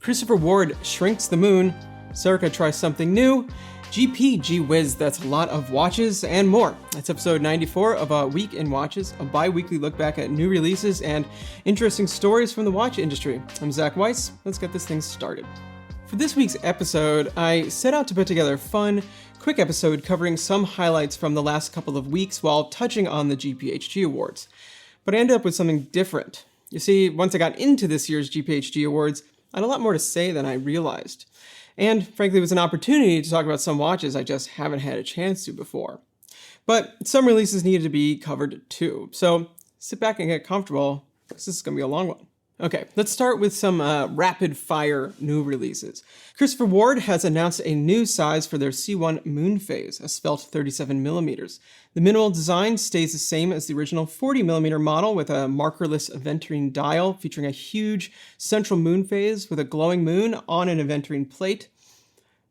Christopher Ward shrinks the moon, Serica tries something new, GPGH Whiz, that's a lot of watches, and more. That's episode 94 of A Week in Watches, a bi-weekly look back at new releases and interesting stories from the watch industry. I'm Zach Weiss, let's get this thing started. For this week's episode, I set out to put together a fun, quick episode covering some highlights from the last couple of weeks while touching on the GPGH Awards. But I ended up with something different. You see, once I got into this year's GPGH Awards, I had a lot more to say than I realized. And frankly, it was an opportunity to talk about some watches I just haven't had a chance to before. But some releases needed to be covered too. So sit back and get comfortable, because this is going to be a long one. Okay, let's start with some rapid-fire new releases. Christopher Ward has announced a new size for their C1 Moon Phase, a svelte 37mm. The minimal design stays the same as the original 40mm model with a markerless aventurine dial featuring a huge central moon phase with a glowing moon on an aventurine plate.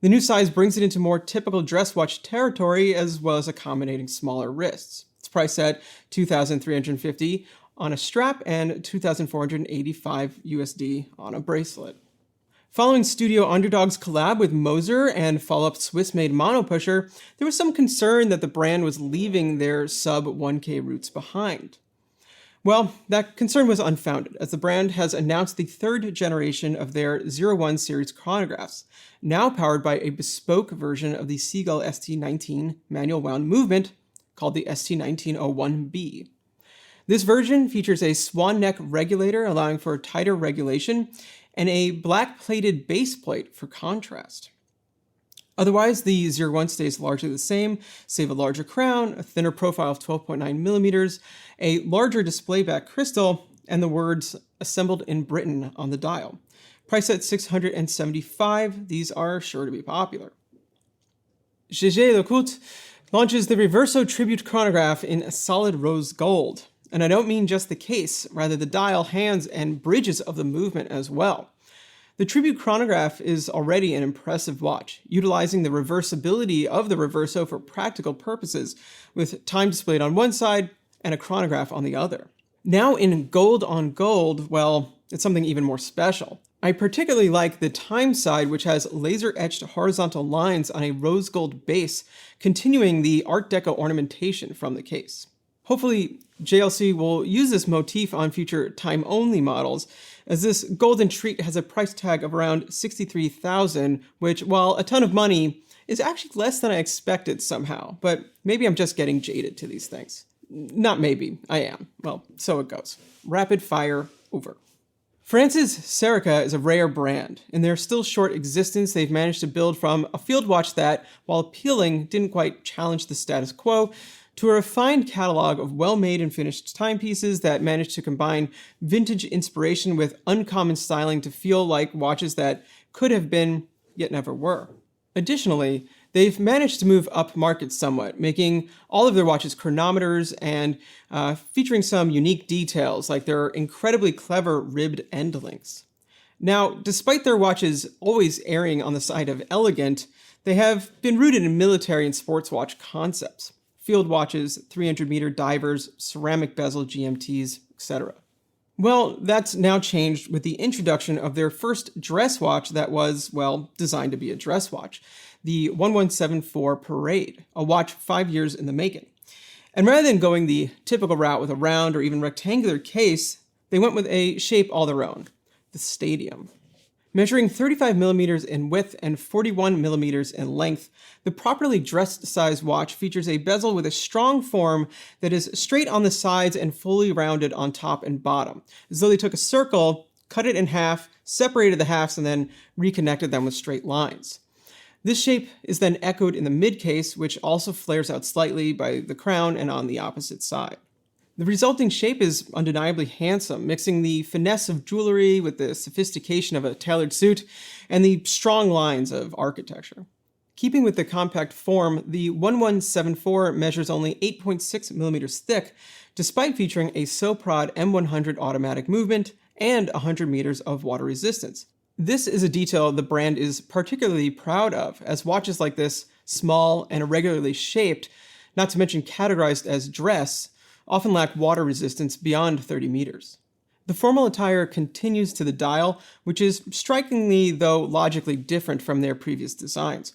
The new size brings it into more typical dress watch territory as well as accommodating smaller wrists. It's priced at $2,350 on a strap and $2,485 USD on a bracelet. Following Studio Underdog's collab with Moser and follow-up Swiss-made Mono Pusher, there was some concern that the brand was leaving their sub-1K roots behind. Well, that concern was unfounded, as the brand has announced the third generation of their 01 series chronographs, now powered by a bespoke version of the Seagull ST19 manual wound movement called the ST1901B. This version features a swan neck regulator allowing for tighter regulation and a black-plated base plate for contrast. Otherwise, the 01 stays largely the same, save a larger crown, a thinner profile of 12.9mm, a larger display back crystal, and the words "Assembled in Britain" on the dial. Priced at $675, these are sure to be popular. Jaeger LeCoultre launches the Reverso Tribute Chronograph in a solid rose gold. And I don't mean just the case, rather the dial, hands, and bridges of the movement as well. The Tribute Chronograph is already an impressive watch, utilizing the reversibility of the Reverso for practical purposes, with time displayed on one side and a chronograph on the other. Now in gold on gold, well, it's something even more special. I particularly like the time side, which has laser-etched horizontal lines on a rose gold base, continuing the Art Deco ornamentation from the case. Hopefully, JLC will use this motif on future time-only models, as this golden treat has a price tag of around $63,000, which, while a ton of money, is actually less than I expected somehow. But maybe I'm just getting jaded to these things. Not maybe, I am. Well, so it goes. Rapid fire over. France's Serica is a rare brand. In their still short existence, they've managed to build from a field watch that, while appealing, didn't quite challenge the status quo, to a refined catalog of well-made and finished timepieces that manage to combine vintage inspiration with uncommon styling to feel like watches that could have been, yet never were. Additionally, they've managed to move up market somewhat, making all of their watches chronometers and featuring some unique details like their incredibly clever ribbed end links. Now, despite their watches always erring on the side of elegant, they have been rooted in military and sports watch concepts. Field watches, 300-meter divers, ceramic bezel GMTs, etc. Well, that's now changed with the introduction of their first dress watch that was, well, designed to be a dress watch, the 1174 Parade, a watch 5 years in the making. And rather than going the typical route with a round or even rectangular case, they went with a shape all their own, the Stadium. Measuring 35mm in width and 41mm in length, the properly dressed size watch features a bezel with a strong form that is straight on the sides and fully rounded on top and bottom, as though they took a circle, cut it in half, separated the halves, and then reconnected them with straight lines. This shape is then echoed in the mid-case, which also flares out slightly by the crown and on the opposite side. The resulting shape is undeniably handsome, mixing the finesse of jewelry with the sophistication of a tailored suit and the strong lines of architecture. Keeping with the compact form, the 1174 measures only 8.6mm thick, despite featuring a Soprod M100 automatic movement and 100 meters of water resistance. This is a detail the brand is particularly proud of, as watches like this, small and irregularly shaped, not to mention categorized as dress, often lack water resistance beyond 30 meters. The formal attire continues to the dial, which is strikingly, though logically different from their previous designs,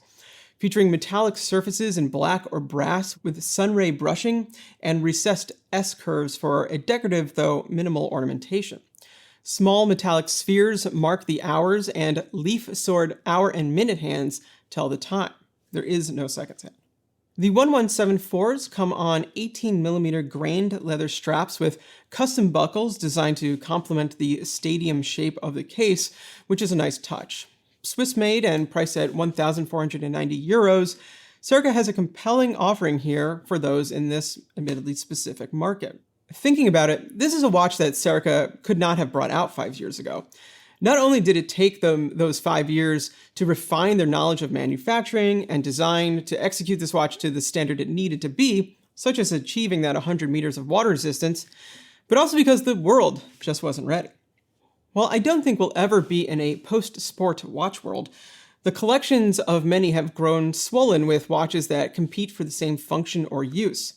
featuring metallic surfaces in black or brass with sunray brushing and recessed S-curves for a decorative, though minimal ornamentation. Small metallic spheres mark the hours, and leaf-sword hour and minute hands tell the time. There is no seconds hand. The 1174s come on 18mm grained leather straps with custom buckles designed to complement the stadium shape of the case, which is a nice touch. Swiss-made and priced at €1,490, Serica has a compelling offering here for those in this admittedly specific market. Thinking about it, this is a watch that Serica could not have brought out 5 years ago. Not only did it take them those 5 years to refine their knowledge of manufacturing and design to execute this watch to the standard it needed to be, such as achieving that 100 meters of water resistance, but also because the world just wasn't ready. While I don't think we'll ever be in a post-sport watch world, the collections of many have grown swollen with watches that compete for the same function or use.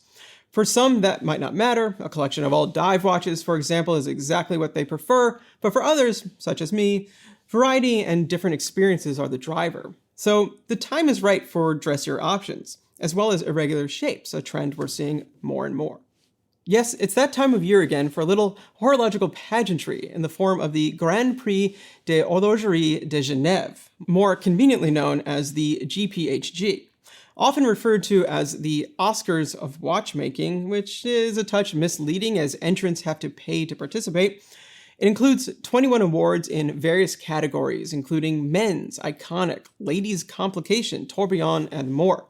For some, that might not matter. A collection of all dive watches, for example, is exactly what they prefer, but for others, such as me, variety and different experiences are the driver. So the time is right for dressier options, as well as irregular shapes, a trend we're seeing more and more. Yes, it's that time of year again for a little horological pageantry in the form of the Grand Prix de Horlogerie de Genève, more conveniently known as the GPHG. Often referred to as the Oscars of watchmaking, which is a touch misleading as entrants have to pay to participate. It includes 21 awards in various categories, including men's, iconic, ladies' complication, tourbillon, and more.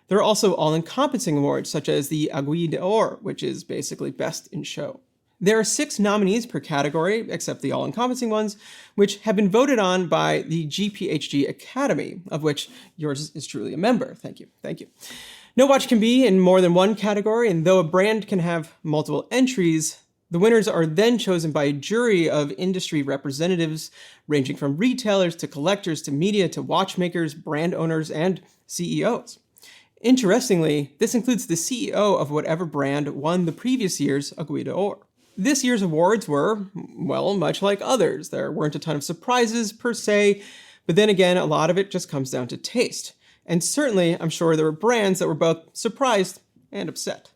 There are also all-encompassing awards, such as the Aiguille d'Or, which is basically best in show. There are 6 nominees per category, except the all-encompassing ones, which have been voted on by the GPHG Academy, of which yours is truly a member. Thank you. Thank you. No watch can be in more than one category, and though a brand can have multiple entries, the winners are then chosen by a jury of industry representatives, ranging from retailers to collectors to media to watchmakers, brand owners, and CEOs. Interestingly, this includes the CEO of whatever brand won the previous year's Aiguille d'Or. This year's awards were, well, much like others. There weren't a ton of surprises per se, but then again, a lot of it just comes down to taste. And certainly, I'm sure there were brands that were both surprised and upset.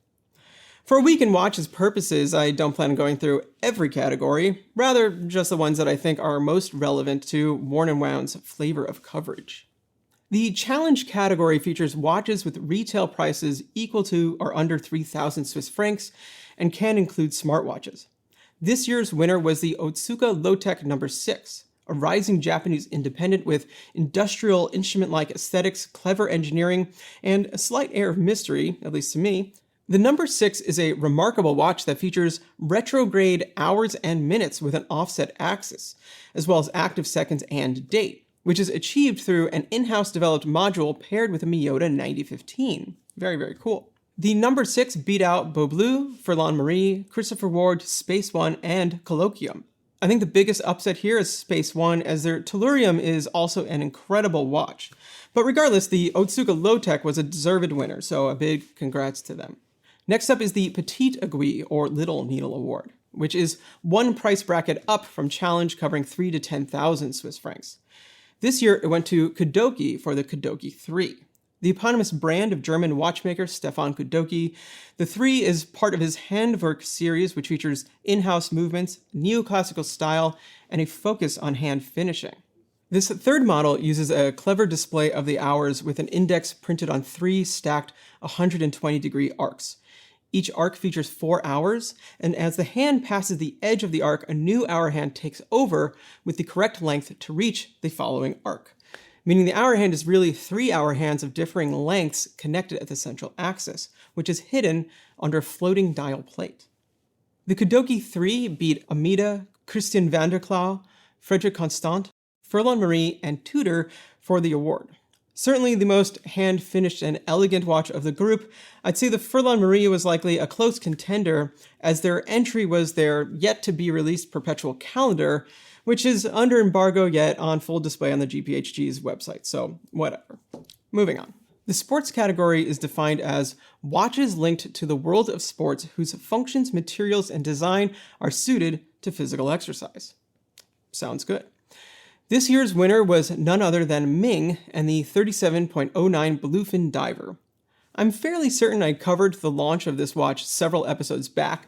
For a week in watches purposes, I don't plan on going through every category, rather just the ones that I think are most relevant to Worn & Wound's flavor of coverage. The challenge category features watches with retail prices equal to or under 3,000 Swiss francs and can include smartwatches. This year's winner was the Otsuka Lotech No. 6, a rising Japanese independent with industrial instrument-like aesthetics, clever engineering, and a slight air of mystery, at least to me. The No. 6 is a remarkable watch that features retrograde hours and minutes with an offset axis, as well as active seconds and date, which is achieved through an in-house developed module paired with a Miyota 9015. Very, very cool. The No. 6 beat out Beau Bleu, Furlan Marie, Christopher Ward, Space One, and Colloquium. I think the biggest upset here is Space One, as their Tellurium is also an incredible watch. But regardless, the Otsuka Lotech was a deserved winner, so a big congrats to them. Next up is the Petite Aiguille, or Little Needle Award, which is one price bracket up from Challenge, covering 3,000 to 10,000 Swiss francs. This year, it went to Kudoki for the Kudoki 3. The eponymous brand of German watchmaker Stefan Kudoki, the 3 is part of his Handwerk series, which features in-house movements, neoclassical style, and a focus on hand finishing. This third model uses a clever display of the hours with an index printed on 3 stacked 120-degree arcs. Each arc features 4 hours, and as the hand passes the edge of the arc, a new hour hand takes over with the correct length to reach the following arc, meaning the hour hand is really 3 hour hands of differing lengths connected at the central axis, which is hidden under a floating dial plate. The Kudoki 3 beat Amida, Christian van der Klauw, Frederic Constant, Furlan Marie, and Tudor for the award. Certainly the most hand-finished and elegant watch of the group, I'd say the Furlan Marie was likely a close contender, as their entry was their yet-to-be-released perpetual calendar, which is under embargo yet on full display on the GPHG's website, so whatever. Moving on. The sports category is defined as watches linked to the world of sports whose functions, materials, and design are suited to physical exercise. Sounds good. This year's winner was none other than Ming and the 37.09 Bluefin Diver. I'm fairly certain I covered the launch of this watch several episodes back,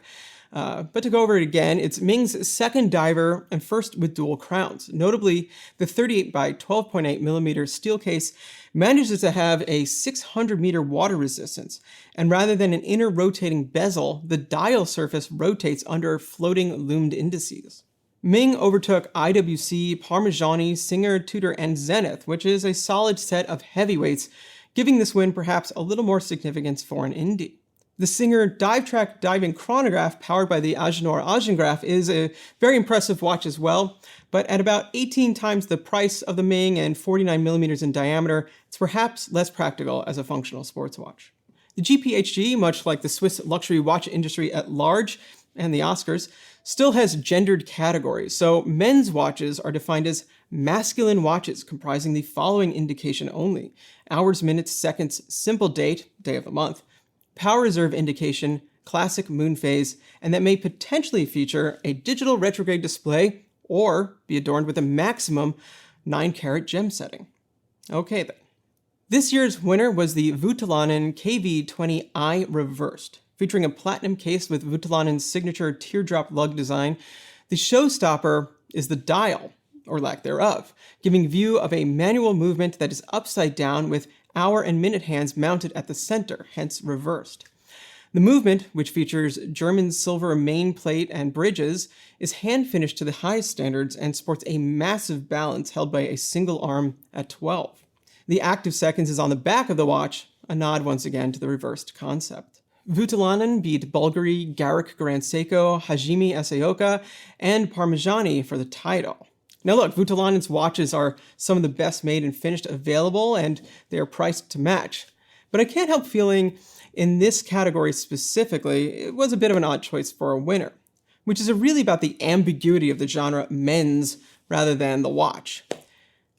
but to go over it again, it's Ming's second diver and first with dual crowns. Notably, the 38 by 12.8 millimeter steel case manages to have a 600 meter water resistance, and rather than an inner rotating bezel, the dial surface rotates under floating loomed indices. Ming overtook IWC, Parmigiani, Singer, Tudor, and Zenith, which is a solid set of heavyweights, giving this win perhaps a little more significance for an indie. The Singer Dive Track Diving Chronograph, powered by the Agilor Agengraph, is a very impressive watch as well, but at about 18 times the price of the Ming and 49 millimeters in diameter, it's perhaps less practical as a functional sports watch. The GPHG, much like the Swiss luxury watch industry at large and the Oscars, still has gendered categories, so men's watches are defined as masculine watches comprising the following indication only: hours, minutes, seconds, simple date, day of the month, power reserve indication, classic moon phase, and that may potentially feature a digital retrograde display or be adorned with a maximum 9-carat gem setting. Okay then. This year's winner was the Voutilanen KV20i Reversed. Featuring a platinum case with Voutilanen's signature teardrop lug design, the showstopper is the dial, or lack thereof, giving view of a manual movement that is upside down with hour and minute hands mounted at the center, hence reversed. The movement, which features German silver main plate and bridges, is hand-finished to the highest standards and sports a massive balance held by a single arm at 12. The active seconds is on the back of the watch, a nod once again to the reversed concept. Voutilanen beat Bulgari, Garrick Grand Seiko, Hajime Asaoka, and Parmigiani for the title. Now look, Voutilanen's watches are some of the best made and finished available, and they are priced to match. But I can't help feeling, in this category specifically, it was a bit of an odd choice for a winner, which is really about the ambiguity of the genre men's rather than the watch.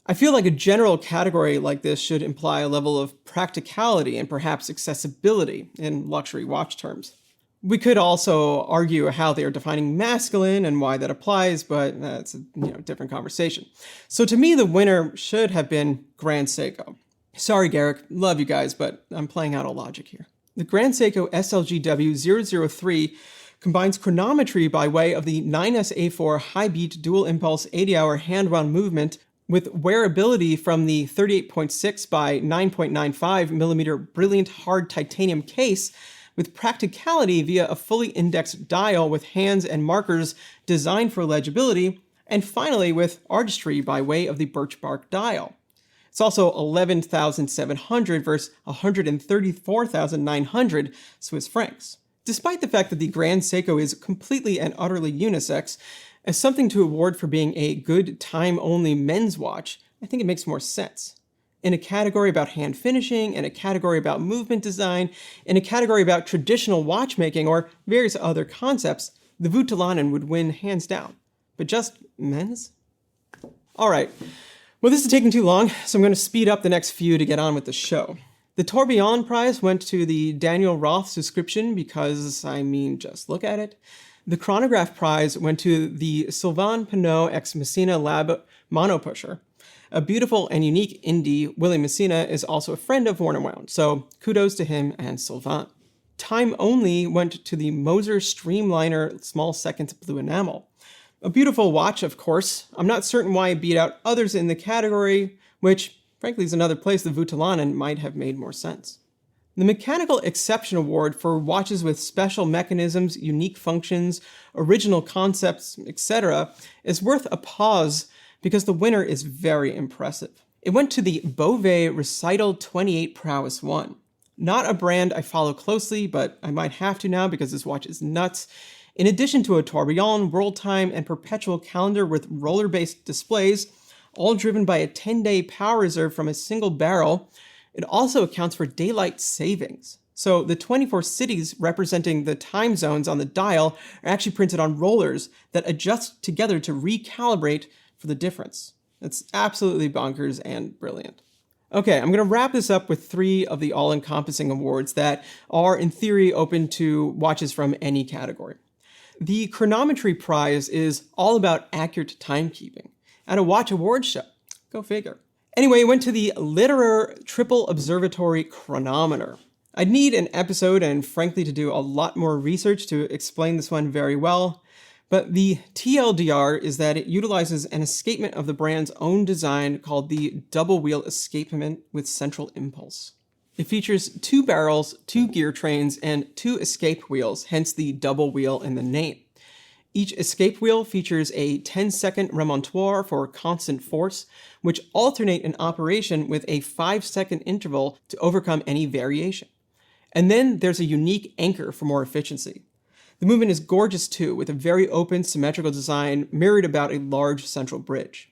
I feel like a general category like this should imply a level of practicality and perhaps accessibility in luxury watch terms. We could also argue how they are defining masculine and why that applies, but that's a different conversation. So to me, the winner should have been Grand Seiko. Sorry, Garrick, love you guys, but I'm playing out a logic here. The Grand Seiko SLGW003 combines chronometry by way of the 9SA4 high-beat dual-impulse 80-hour hand-wound movement with wearability from the 38.6 by 9.95 millimeter brilliant hard titanium case, with practicality via a fully indexed dial with hands and markers designed for legibility, and finally with artistry by way of the birch bark dial. It's also 11,700 versus 134,900 Swiss francs. Despite the fact that the Grand Seiko is completely and utterly unisex, as something to award for being a good time-only men's watch, I think it makes more sense. In a category about hand finishing, in a category about movement design, in a category about traditional watchmaking or various other concepts, the Voutilanen would win hands down. But just men's? Alright, well this is taking too long, so I'm going to speed up the next few to get on with the show. The Tourbillon Prize went to the Daniel Roth subscription because, just look at it. The Chronograph Prize went to the Sylvain Pinot ex Messina Lab Monopusher. A beautiful and unique indie, Willie Messina is also a friend of Worn & Wound, so kudos to him and Sylvain. Time Only went to the Moser Streamliner Small Seconds Blue Enamel. A beautiful watch, of course. I'm not certain why it beat out others in the category, which, frankly, is another place the Voutilanen might have made more sense. The Mechanical Exception Award for watches with special mechanisms, unique functions, original concepts, etc. is worth a pause because the winner is very impressive. It went to the Beauvais Recital 28 Prowess 1. Not a brand I follow closely, but I might have to now because this watch is nuts. In addition to a tourbillon, world time, and perpetual calendar with roller-based displays, all driven by a 10-day power reserve from a single barrel, it also accounts for daylight savings. So the 24 cities representing the time zones on the dial are actually printed on rollers that adjust together to recalibrate for the difference. It's absolutely bonkers and brilliant. Okay, I'm going to wrap this up with 3 of the all-encompassing awards that are, in theory, open to watches from any category. The chronometry prize is all about accurate timekeeping at a watch awards show. Go figure. Anyway, went to the Literer Triple Observatory Chronometer. I'd need an episode and frankly to do a lot more research to explain this one very well, but the TLDR is that it utilizes an escapement of the brand's own design called the double wheel escapement with central impulse. It features 2 barrels, 2 gear trains, and 2 escape wheels, hence the double wheel in the name. Each escape wheel features a 10-second remontoire for constant force, which alternate in operation with a 5-second interval to overcome any variation. And then there's a unique anchor for more efficiency. The movement is gorgeous too, with a very open, symmetrical design mirrored about a large central bridge.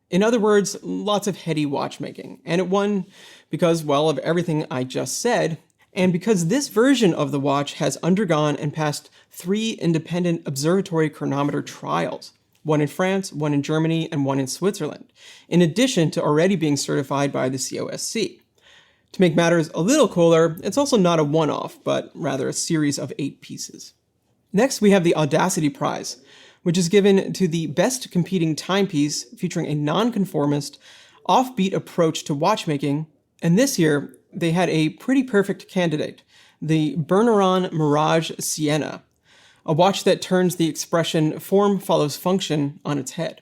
In other words, lots of heady watchmaking, and it won because, well, of everything I just said, and because this version of the watch has undergone and passed 3 independent observatory chronometer trials, one in France, one in Germany, and one in Switzerland, in addition to already being certified by the COSC. To make matters a little cooler, it's also not a one-off, but rather a series of 8 pieces. Next, we have the Audacity Prize, which is given to the best competing timepiece featuring a nonconformist, offbeat approach to watchmaking, and this year they had a pretty perfect candidate, the Berneron Mirage Sienna, a watch that turns the expression form follows function on its head.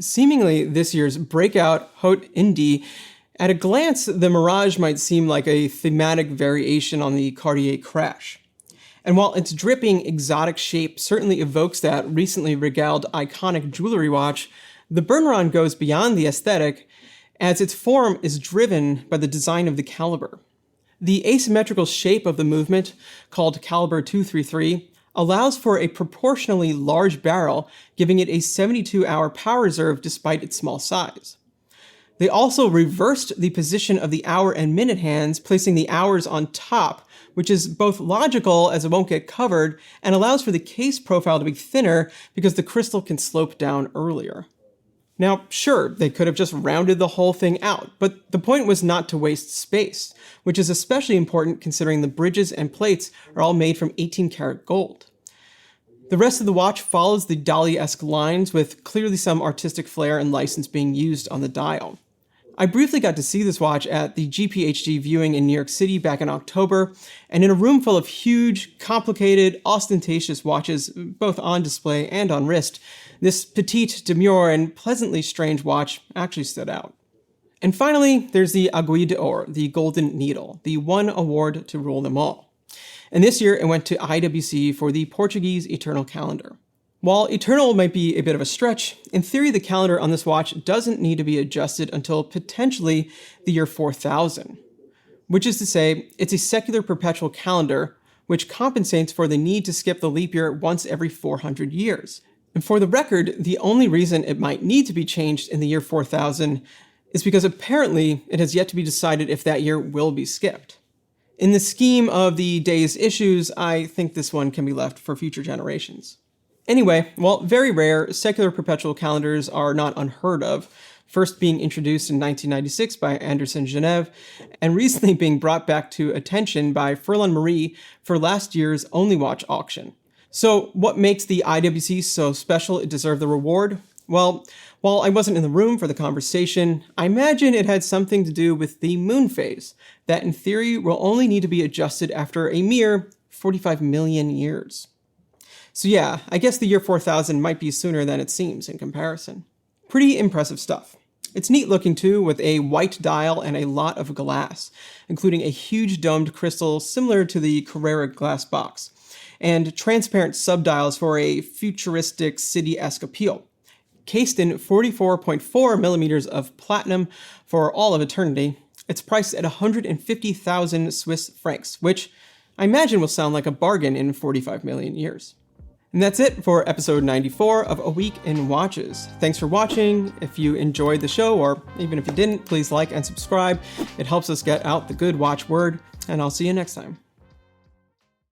Seemingly this year's breakout haute indie, at a glance the Mirage might seem like a thematic variation on the Cartier Crash. And while its dripping, exotic shape certainly evokes that recently regaled iconic jewelry watch, the Berneron goes beyond the aesthetic, as its form is driven by the design of the caliber. The asymmetrical shape of the movement, called caliber 233, allows for a proportionally large barrel, giving it a 72-hour power reserve despite its small size. They also reversed the position of the hour and minute hands, placing the hours on top, which is both logical as it won't get covered and allows for the case profile to be thinner because the crystal can slope down earlier. Now, sure, they could have just rounded the whole thing out, but the point was not to waste space, which is especially important considering the bridges and plates are all made from 18-karat gold. The rest of the watch follows the Dali-esque lines with clearly some artistic flair and license being used on the dial. I briefly got to see this watch at the GPGH viewing in New York City back in October, and in a room full of huge, complicated, ostentatious watches, both on display and on wrist, this petite, demure, and pleasantly strange watch actually stood out. And finally, there's the Aiguille d'Or, the Golden Needle, the one award to rule them all. And this year it went to IWC for the Portuguese Eternal Calendar. While eternal might be a bit of a stretch, in theory the calendar on this watch doesn't need to be adjusted until potentially the year 4000, which is to say it's a secular perpetual calendar which compensates for the need to skip the leap year once every 400 years. And for the record, the only reason it might need to be changed in the year 4000 is because apparently it has yet to be decided if that year will be skipped. In the scheme of the day's issues, I think this one can be left for future generations. Anyway, while very rare, secular perpetual calendars are not unheard of, first being introduced in 1996 by Anderson Genève, and recently being brought back to attention by Furlan Marie for last year's Only Watch auction. So what makes the IWC so special it deserved the reward? Well, while I wasn't in the room for the conversation, I imagine it had something to do with the moon phase, that in theory will only need to be adjusted after a mere 45 million years. So yeah, I guess the year 4000 might be sooner than it seems in comparison. Pretty impressive stuff. It's neat looking too, with a white dial and a lot of glass, including a huge domed crystal similar to the Carrera glass box, and transparent subdials for a futuristic city-esque appeal. Cased in 44.4 millimeters of platinum for all of eternity, it's priced at 150,000 Swiss francs, which I imagine will sound like a bargain in 45 million years. And that's it for episode 94 of A Week in Watches. Thanks for watching. If you enjoyed the show, or even if you didn't, please like and subscribe. It helps us get out the good watch word, and I'll see you next time.